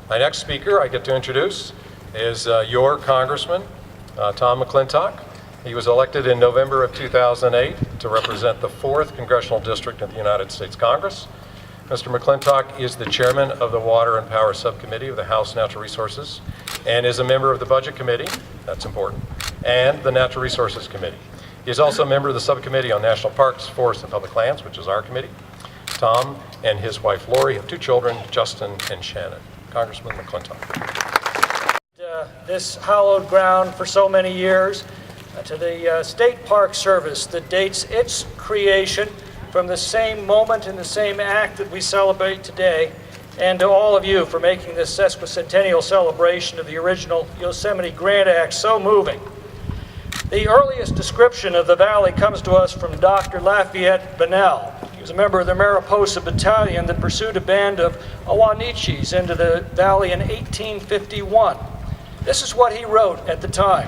My next speaker I get to introduce is your Congressman, Tom McClintock. He was elected in November of 2008 to represent the 4th Congressional District of the United States Congress. Mr. McClintock is the chairman of the Water and Power Subcommittee of the House Natural Resources and is a member of the Budget Committee, that's important, and the Natural Resources Committee. He is also a member of the Subcommittee on National Parks, Forests, and Public Lands, which is our committee. Tom and his wife Lori have 2 children, Justin and Shannon. Congressman McClintock. This hallowed ground for so many years, to the State Park Service that dates its creation from the same moment and the same act that we celebrate today, and to all of you for making this sesquicentennial celebration of the original Yosemite Grant Act so moving. The earliest description of the valley comes to us from Dr. Lafayette Bunnell. He was a member of the Mariposa Battalion that pursued a band of Awanichis into the valley in 1851. This is what he wrote at the time.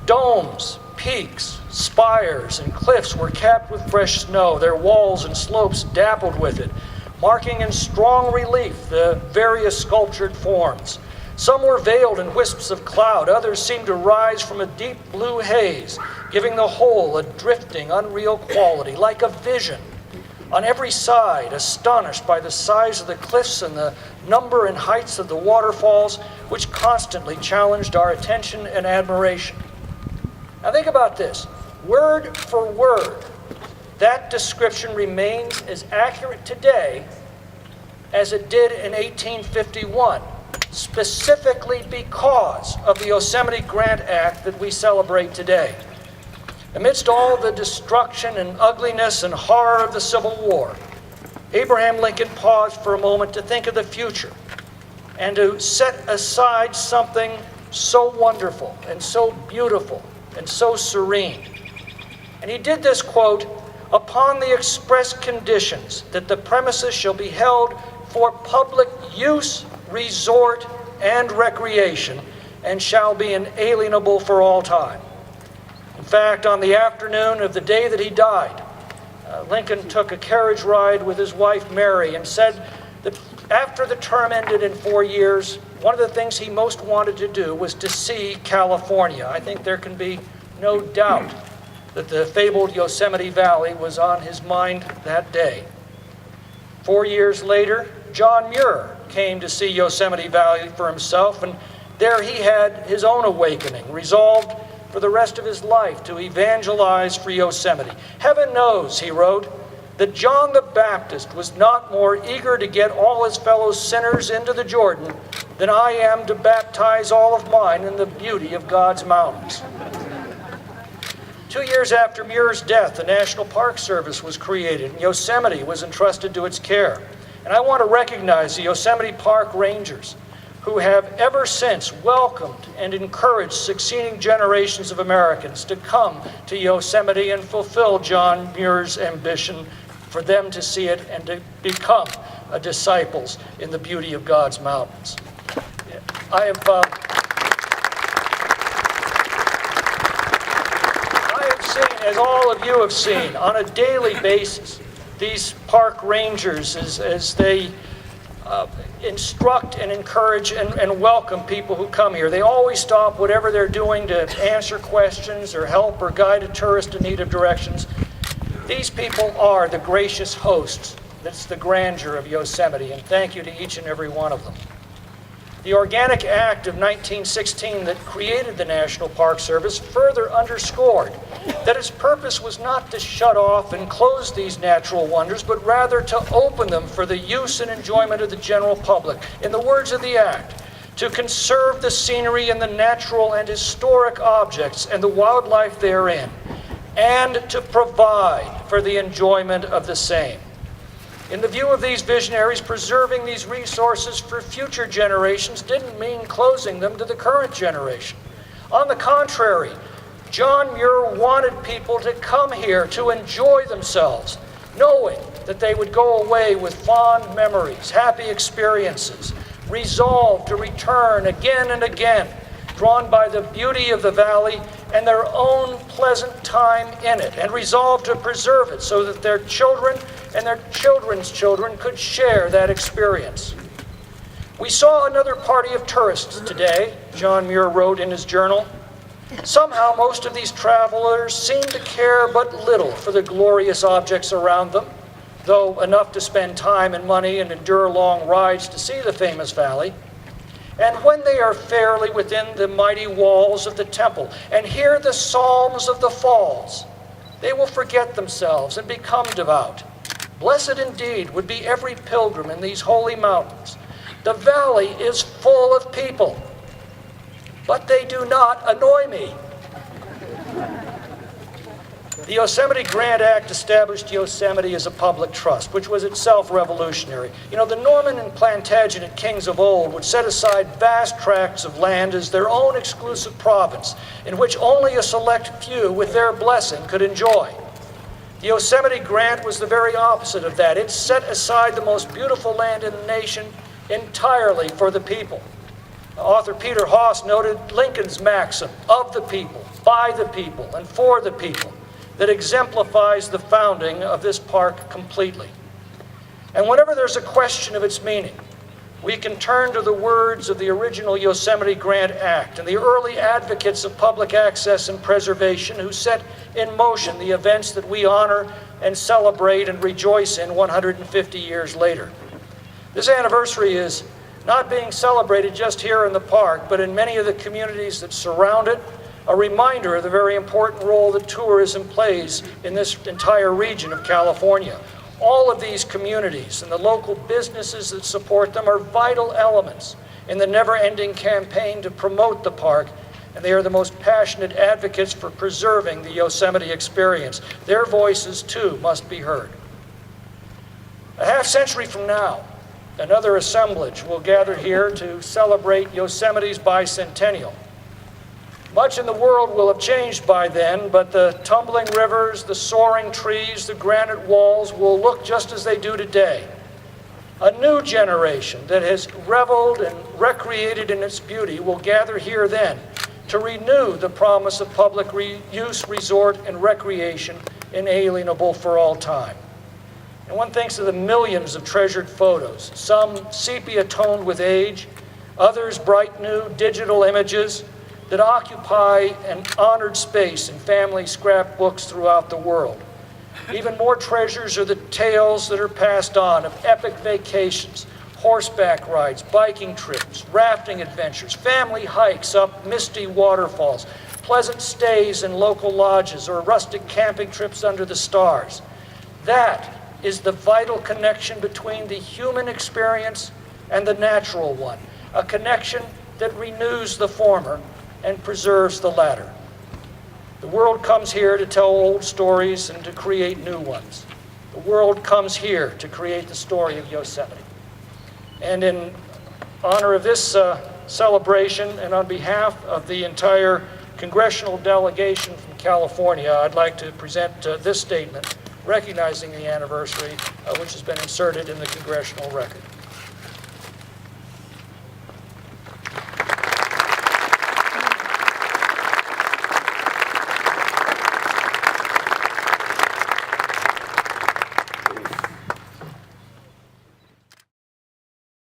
Domes, peaks, spires, and cliffs were capped with fresh snow, their walls and slopes dappled with it, marking in strong relief the various sculptured forms. Some were veiled in wisps of cloud, others seemed to rise from a deep blue haze, giving the whole a drifting, unreal quality, like a vision. On every side, astonished by the size of the cliffs and the number and heights of the waterfalls, which constantly challenged our attention and admiration. Now think about this. Word for word, that description remains as accurate today as it did in 1851, specifically because of the Yosemite Grant Act that we celebrate today. Amidst all the destruction and ugliness and horror of the Civil War, Abraham Lincoln paused for a moment to think of the future and to set aside something so wonderful and so beautiful and so serene. And he did this, quote, upon the express conditions that the premises shall be held for public use, resort, and recreation, and shall be inalienable for all time. In fact, on the afternoon of the day that he died, Lincoln took a carriage ride with his wife Mary and said that after the term ended in 4 years, one of the things he most wanted to do was to see California. I think there can be no doubt that the fabled Yosemite Valley was on his mind that day. 4 years later, John Muir came to see Yosemite Valley for himself, and there he had his own awakening, resolved for the rest of his life to evangelize for Yosemite. Heaven knows, he wrote, that John the Baptist was not more eager to get all his fellow sinners into the Jordan than I am to baptize all of mine in the beauty of God's mountains. 2 years after Muir's death, the National Park Service was created, and Yosemite was entrusted to its care. And I want to recognize the Yosemite Park Rangers, who have ever since welcomed and encouraged succeeding generations of Americans to come to Yosemite and fulfill John Muir's ambition for them to see it and to become disciples in the beauty of God's mountains. I have seen, as all of you have seen, on a daily basis, these park rangers as they instruct and encourage and welcome people who come here. They always stop whatever they're doing to answer questions or help or guide a tourist in need of directions. These people are the gracious hosts. That's the grandeur of Yosemite, and thank you to each and every one of them. The Organic Act of 1916 that created the National Park Service further underscored that its purpose was not to shut off and close these natural wonders, but rather to open them for the use and enjoyment of the general public. In the words of the Act, to conserve the scenery and the natural and historic objects and the wildlife therein, and to provide for the enjoyment of the same. In the view of these visionaries, preserving these resources for future generations didn't mean closing them to the current generation. On the contrary, John Muir wanted people to come here to enjoy themselves, knowing that they would go away with fond memories, happy experiences, resolved to return again and again, drawn by the beauty of the valley and their own pleasant time in it, and resolved to preserve it so that their children and their children's children could share that experience. "We saw another party of tourists today," John Muir wrote in his journal. "Somehow most of these travelers seem to care but little for the glorious objects around them, though enough to spend time and money and endure long rides to see the famous valley. And when they are fairly within the mighty walls of the temple and hear the psalms of the falls, they will forget themselves and become devout. Blessed indeed would be every pilgrim in these holy mountains. The valley is full of people, but they do not annoy me." The Yosemite Grant Act established Yosemite as a public trust, which was itself revolutionary. You know, the Norman and Plantagenet kings of old would set aside vast tracts of land as their own exclusive province, in which only a select few with their blessing could enjoy. The Yosemite Grant was the very opposite of that. It set aside the most beautiful land in the nation entirely for the people. Author Peter Haas noted Lincoln's maxim, "of the people, by the people, and for the people," that exemplifies the founding of this park completely. And whenever there's a question of its meaning, we can turn to the words of the original Yosemite Grant Act and the early advocates of public access and preservation who set in motion the events that we honor and celebrate and rejoice in 150 years later. This anniversary is not being celebrated just here in the park, but in many of the communities that surround it, a reminder of the very important role that tourism plays in this entire region of California. All of these communities and the local businesses that support them are vital elements in the never-ending campaign to promote the park, and they are the most passionate advocates for preserving the Yosemite experience. Their voices, too, must be heard. A half century from now, another assemblage will gather here to celebrate Yosemite's bicentennial. Much in the world will have changed by then, but the tumbling rivers, the soaring trees, the granite walls will look just as they do today. A new generation that has reveled and recreated in its beauty will gather here then to renew the promise of public use, resort, and recreation inalienable for all time. And one thinks of the millions of treasured photos, some sepia-toned with age, others bright new digital images that occupy an honored space in family scrapbooks throughout the world. Even more treasures are the tales that are passed on of epic vacations, horseback rides, biking trips, rafting adventures, family hikes up misty waterfalls, pleasant stays in local lodges, or rustic camping trips under the stars. That is the vital connection between the human experience and the natural one, a connection that renews the former and preserves the latter. The world comes here to tell old stories and to create new ones. The world comes here to create the story of Yosemite. And in honor of this celebration and on behalf of the entire congressional delegation from California, I'd like to present this statement recognizing the anniversary, which has been inserted in the congressional record.